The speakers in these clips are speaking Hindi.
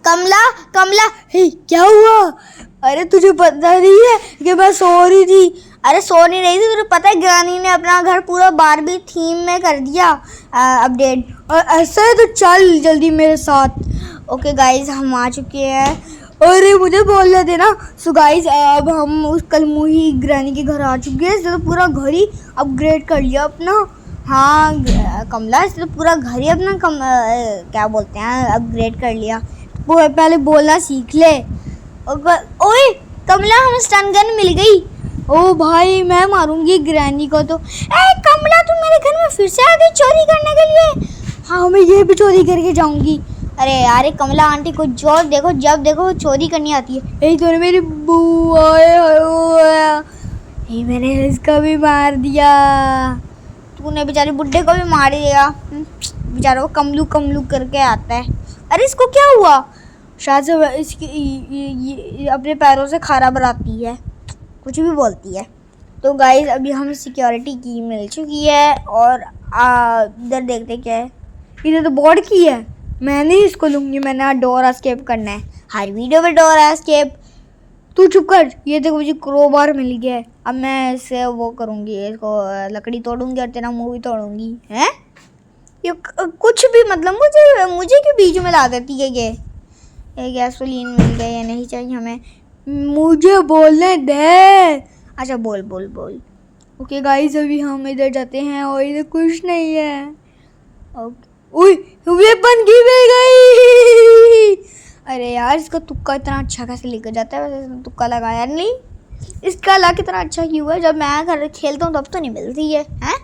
कमला कमला, हे क्या हुआ? अरे तुझे पता नहीं है कि मैं सो रही थी। अरे सो नहीं रही थी, तुझे पता है ग्रानी ने अपना घर पूरा बारबी थीम में कर दिया अपडेट। और ऐसा है तो चल जल्दी मेरे साथ। ओके गाइज, हम आ चुके हैं। अरे मुझे बोल रहे थे ना। सो गाइज, अब हम उस कल मुही ग्रानी के घर आ चुके हैं। इसने तो पूरा घर ही अपग्रेड कर लिया अपना। हाँ कमला, इसने तो पूरा घर ही अपना क्या बोलते हैं, अपग्रेड कर लिया। पहले बोलना सीख ले। ओए कमला, हमें स्टन गन मिल गई। ओ भाई, मैं मारूंगी ग्रैनी को तो। ए कमला, तुम मेरे घर में फिर से आ गई चोरी करने के लिए? हाँ, मैं ये भी चोरी करके जाऊंगी। अरे यार, कमला आंटी को जो देखो, जब देखो चोरी करनी आती है। यही तो मेरी बुआ है। मैंने इसका भी मार दिया। तूने बेचारे बुड्ढे को भी मार दिया। बेचारा वो कमलू कमलू करके आता है। अरे इसको क्या हुआ? शायद से इसकी ये अपने पैरों से खारा बनाती है, कुछ भी बोलती है। तो गाइस, अभी हमें सिक्योरिटी की मिल चुकी है। और इधर देखते क्या है। इधर तो बोर्ड की है, मैं नहीं इसको लूँगी। मैंने डोर एस्केप करना है, हर वीडियो में डोर एस्केप। तू चुप कर। ये देखो, मुझे क्रोबार मिल गया है। अब मैं इससे वो करूँगी, इसको लकड़ी तोड़ूंगी और तेरा मुँह भी तोड़ूंगी। हैं ये कुछ भी मतलब मुझे क्यों बीच में ला देती है ये? गैसोलीन मिल गई या नहीं चाहिए हमें? मुझे बोलने दे। अच्छा बोल बोल बोल। ओके गाइस, अभी हम इधर जाते हैं और इधर कुछ नहीं है। ओके, वेपन की मिल गई। अरे यार, इसका तुक्का इतना अच्छा कैसे लेकर जाता है? वैसे इसने तुक्का लगाया नहीं। इसका लक इतना अच्छा क्यों है? जब मैं घर खेलता हूँ तब तो नहीं मिलती है। हैं?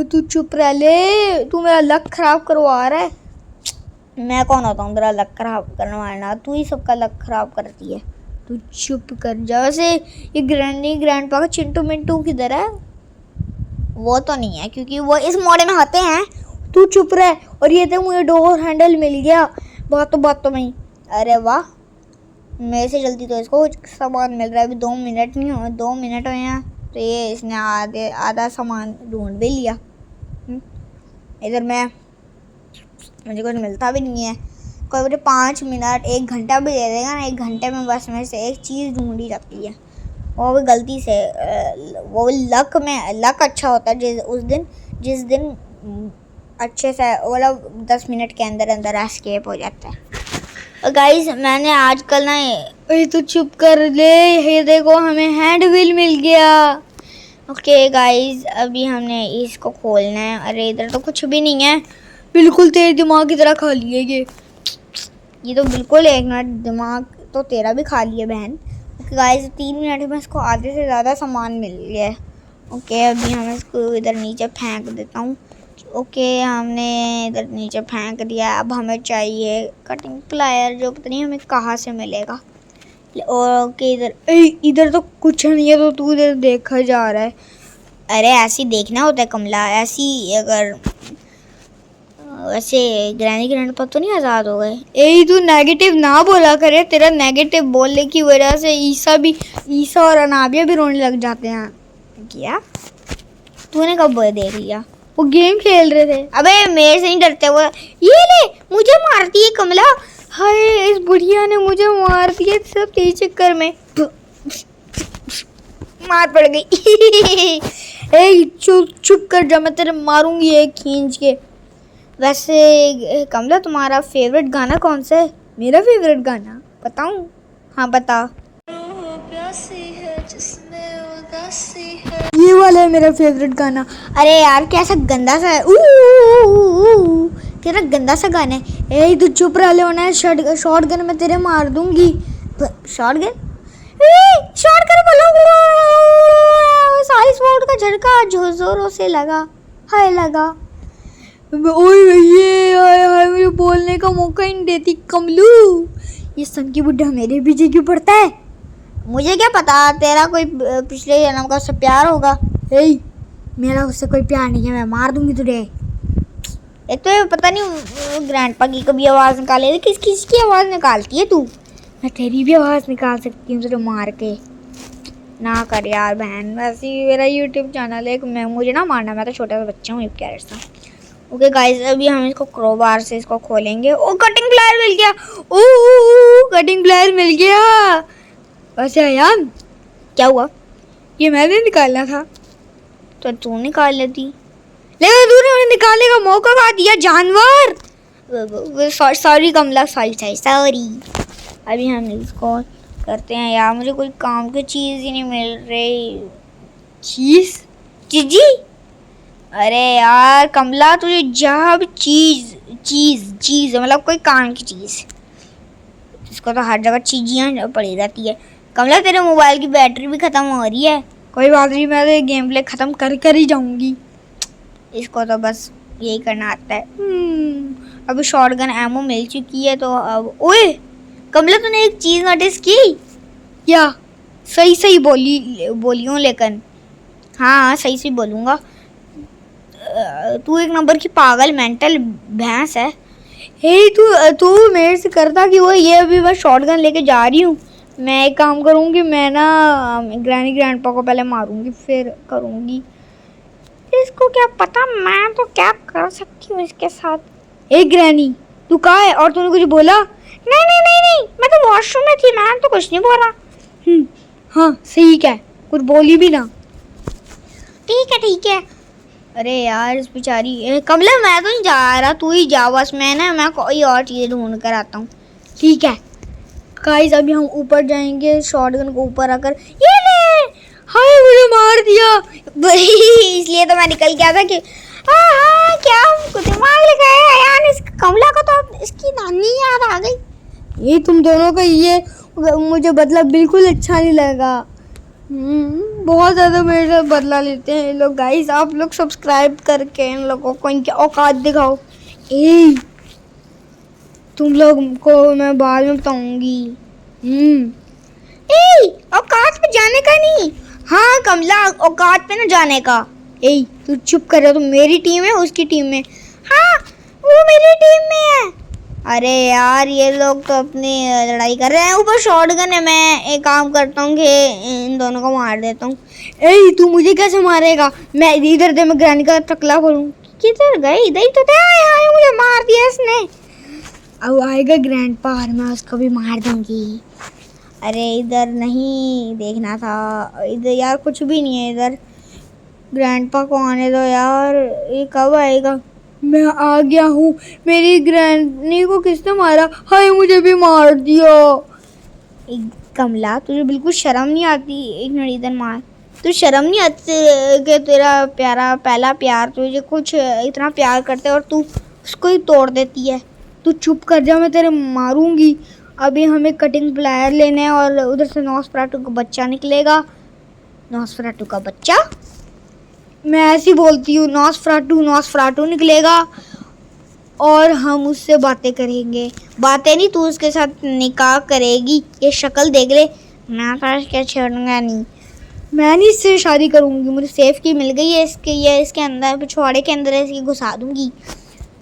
तू चुप रह ले, तू मेरा लक खराब करवा रहा है। मैं कौन होता हूँ तेरा लक खराब करने वाला? तू ही सबका लक खराब करती है। तू चुप कर जा। वैसे ये ग्रैंडपा का चिंटू मिंटू किधर है? वो तो नहीं है, क्योंकि वो इस मोड में होते हैं। तू चुप रह। और ये तो मुझे डोर हैंडल मिल गया बातों में ही। अरे वाह, मेरे से जल्दी तो इसको सामान मिल रहा है। अभी 2 मिनट नहीं हुए, 2 मिनट हुए हैं तो ये इसने आधा सामान ढूंढ भी लिया। इधर मुझे कुछ मिलता भी नहीं है। कोई मुझे 5 मिनट 1 घंटा भी दे देगा ना, 1 घंटे में बस मेरे से एक चीज़ ढूंढी जाती है, वो भी गलती से। वो लक अच्छा होता है जिस दिन अच्छे से मतलब 10 मिनट के अंदर अंदर एस्केप हो जाता है। और गाइस, मैंने आजकल ना, तो चुप कर ले। ये देखो, हमें हैंड व्हील मिल गया। ओके गाइस, अभी हमने इसको खोलना है। अरे इधर तो कुछ भी नहीं है, बिल्कुल तेरे दिमाग की तरह खाली है ये तो बिल्कुल 1 मिनट दिमाग तो तेरा भी खाली है बहन। ओके गाइस, 3 मिनट में इसको आधे से ज़्यादा सामान मिल गया है। ओके, अभी हम इसको इधर नीचे फेंक देता हूँ। ओके, हमने इधर नीचे फेंक दिया। अब हमें चाहिए कटिंग प्लायर, जो पता नहीं हमें कहाँ से मिलेगा। ओके, इधर तो कुछ नहीं है, तो तू इधर देखा जा रहा है। अरे ऐसी देखना होता है कमला, ऐसी अगर वैसे ग्रैंडपा तो नहीं आज़ाद हो गए? ए तू नेगेटिव ना बोला करे, तेरा नेगेटिव बोलने की वजह से ईसा और अनाबिया भी रोने लग जाते हैं। क्या तूने कब देख लिया? वो गेम खेल रहे थे। अबे मेरे से नहीं डरते वो। ये ले, मुझे मारती है कमला। हाय, इस बुढ़िया ने मुझे मार दिया सब तेज चक्कर में। मार पड़ गई। ए चुप कर जा, मैं तेरे मारूंगी एक खींच के। वैसे कमला, तुम्हारा फेवरेट गाना कौन सा है? मेरा फेवरेट गाना बताऊं? हाँ बता। ये वाला है मेरा फेवरेट गाना। अरे यार, कैसा गंदा सा है। तेरा गंदा सा गाना है। ए तू चुप रह ले, होना है शॉर्ट गन में तेरे मार दूंगी। शॉर्ट गन बोलो। सारी स्पॉट का झटका जोरों से लगा। हाय लगा। ओए ये हाय, मुझे बोलने का मौका ही नहीं देती कमलू। ये संकी बुड्ढा मेरे पीछे क्यों पड़ता है? मुझे क्या पता, तेरा कोई पिछले जन्म का उससे प्यार होगा। मेरा उससे कोई प्यार नहीं है, मैं मार दूंगी तुझे। एक तो ये पता नहीं ग्रैंडपा की कभी आवाज़ निकाले, किसकी आवाज़ निकालती है तू? मैं तेरी भी आवाज़ निकाल सकती हूँ तुझे मार के। ना कर यार बहन, वैसे ही मेरा यूट्यूब चैनल है, मुझे ना मारना, मैं तो छोटा सा बच्चा हूँ। क्या ओके गाइस, अभी हम इसको क्रोबार से इसको खोलेंगे। ओ कटिंग प्लायर मिल गया। ओ कटिंग प्लायर मिल गया। वैसे यार क्या हुआ, ये मैंने निकालना था तो तू निकाल लेती, लेकिन तूने निकालने का मौका कहाँ दिया जानवर। सॉरी कमला, सॉरी। अभी हम इसको करते हैं यार, मुझे कोई काम की चीज़ ही नहीं मिल रही। चीज़? अरे यार कमला, तुझे जब चीज़ मतलब कोई काम की चीज़, इसको तो हर जगह चीज़ियाँ पड़ी रहती है। कमला तेरे मोबाइल की बैटरी भी ख़त्म हो रही है। कोई बात नहीं, मैं तो गेम प्ले ख़त्म कर ही जाऊंगी। इसको तो बस यही करना आता है। अभी शॉटगन एमो मिल चुकी है तो अब ओए कमला, तूने एक चीज़ नोटिस की क्या? सही बोलियो लेकिन। हाँ सही बोलूँगा। तू एक नंबर की पागल मेंटल भैंस है। हे तू मेरे से करता कि वो ये अभी मैं शॉटगन लेके जा रही हूँ। मैं एक काम करूँगी, मैं ना ग्रैंडपा को पहले मारूंगी फिर करूँगी। इसको क्या पता मैं तो क्या कर सकती हूँ इसके साथ। ए ग्रैनी, तू कहाँ है और तूने कुछ बोला? नहीं, मैं तो वॉशरूम में थी, मैं तो कुछ नहीं बोला। हाँ सही क्या, कुछ बोली भी ना। ठीक है। अरे यार इस बेचारी कमला, मैं तो नहीं जा रहा, तू ही जा बस। मैं कोई और चीज़ ढूंढ कर आता हूँ। ठीक है गाइस, अभी हम ऊपर जाएंगे। शॉटगन को ऊपर आकर ये ले, हाय मुझे मार दिया। इसलिए तो मैं निकल गया था कि हाँ क्या दिमाग लगाया यार। इस कमला को तो इसकी नानी याद आ गई। ये तुम दोनों का ये मुझे बदला बिल्कुल अच्छा नहीं लगा। बहुत ज़्यादा मेरे से बदला लेते हैं ये लोग। गाइस आप लोग सब्सक्राइब करके इन लोगों को इनकी औकात दिखाओ। ए तुम लोग को मैं बाद में बताऊंगी। औकात पे जाने का नहीं। हाँ कमला, औकात पे ना जाने का। तू चुप कर रहा, तो मेरी टीम है उसकी टीम में। हाँ वो मेरी टीम में है। अरे यार ये लोग तो अपनी लड़ाई कर रहे हैं। ऊपर शॉटगन है, मैं एक काम करता हूँ कि इन दोनों को मार देता हूँ। तू मुझे कैसे मारेगा? मैं इधर दे, मैं ग्रैनी का टकला करूँ। किधर गई? इधर ही तो थे। मुझे मार दिया इसने। अब आएगा ग्रैंडपा और मैं उसको भी मार दूंगी। अरे इधर नहीं देखना था, इधर यार कुछ भी नहीं है इधर। ग्रैंडपा को आने दो यार, ये कब आएगा? मैं आ गया हूँ। मेरी ग्रैनी को किसने मारा? हाय मुझे भी मार दिया। कमला तुझे बिल्कुल शर्म नहीं आती? एक मिनट इधर मार। तुझे शर्म नहीं आती कि तेरा प्यारा पहला प्यार तुझे कुछ इतना प्यार करते और तू उसको ही तोड़ देती है? तू चुप कर जा, मैं तेरे मारूंगी। अभी हमें कटिंग प्लायर लेने हैं और उधर से नॉसफेराटू का बच्चा निकलेगा। नॉसफेराटू का बच्चा? मैं ऐसी बोलती हूँ, नॉसफेराटू निकलेगा और हम उससे बातें करेंगे। बातें नहीं, तू उसके साथ निकाह करेगी। ये शक्ल देख ले, मैं तो इसके छोड़ूंगा नहीं। मैं नहीं इससे शादी करूँगी। मुझे सेफ की मिल गई है इसके अंदर, पिछवाड़े के अंदर इसकी घुसा दूँगी।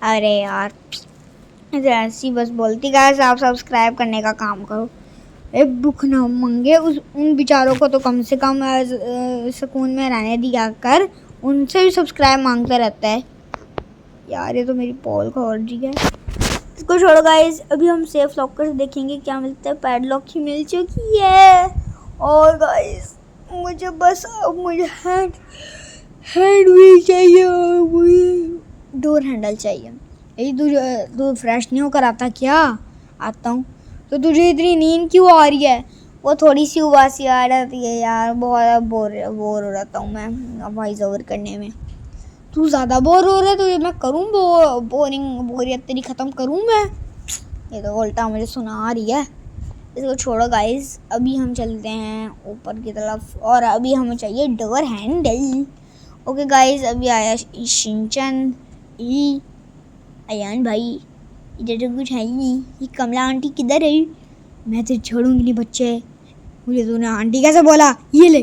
अरे यार ऐसी बस बोलती। गाइस आप सब्सक्राइब करने का काम करो। एक दुख ना मंगे उन बेचारों को तो कम से कम सुकून में रहने दिया कर। उनसे भी सब्सक्राइब मांगता रहता है यार। ये तो मेरी पोल खोल रही है। इसको छोड़ो गाइस, अभी हम सेफ लॉकर से देखेंगे क्या मिलता है। पैडलॉक ही मिल चुकी है। और गाइस मुझे बस अब मुझे हैंड व्हील चाहिए और मुझे डोर हैंडल चाहिए। यही तू फ्रेश नहीं होकर आता क्या? आता हूँ। तो तुझे इतनी नींद क्यों आ रही है? वो थोड़ी सी उबासी आ रही है यार, बहुत बोर हो रहता हूँ मैं वॉइस ओवर करने में। तू ज़्यादा बोर हो रहा है तो मैं करूँ बोरियत तेरी ख़त्म करूँ मैं? ये तो उल्टा मुझे सुना रही है। इसको छोड़ो गाइस, अभी हम चलते हैं ऊपर की तरफ और अभी हमें चाहिए डोर हैंडल। ओके गाइस, अभी आया शिनचैन। अयान भाई इधर तो कुछ है ही नहीं। ये कमला आंटी किधर है? मैं तो छोड़ूंगी नहीं बच्चे। मुझे तूने आंटी कैसे बोला? ये ले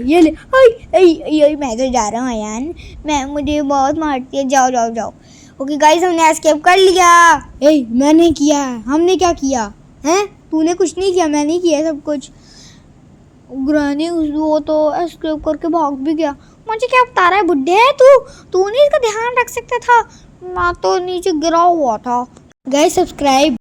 मैं तो जा रहा हूँ अयान। मुझे बहुत मारती है। जाओ। ओके गाइस, हमने एस्केप कर लिया। मैंने किया है। हमने क्या किया है? तूने कुछ नहीं किया, मैंने किया सब कुछ। ग्रैनी वो तो एस्केप करके भाग भी गया। मुझे क्या बता रहा है बुड्ढे? तू नहीं इसका ध्यान रख सकता था? मैं तो नीचे गिरा हुआ था। Guys subscribe.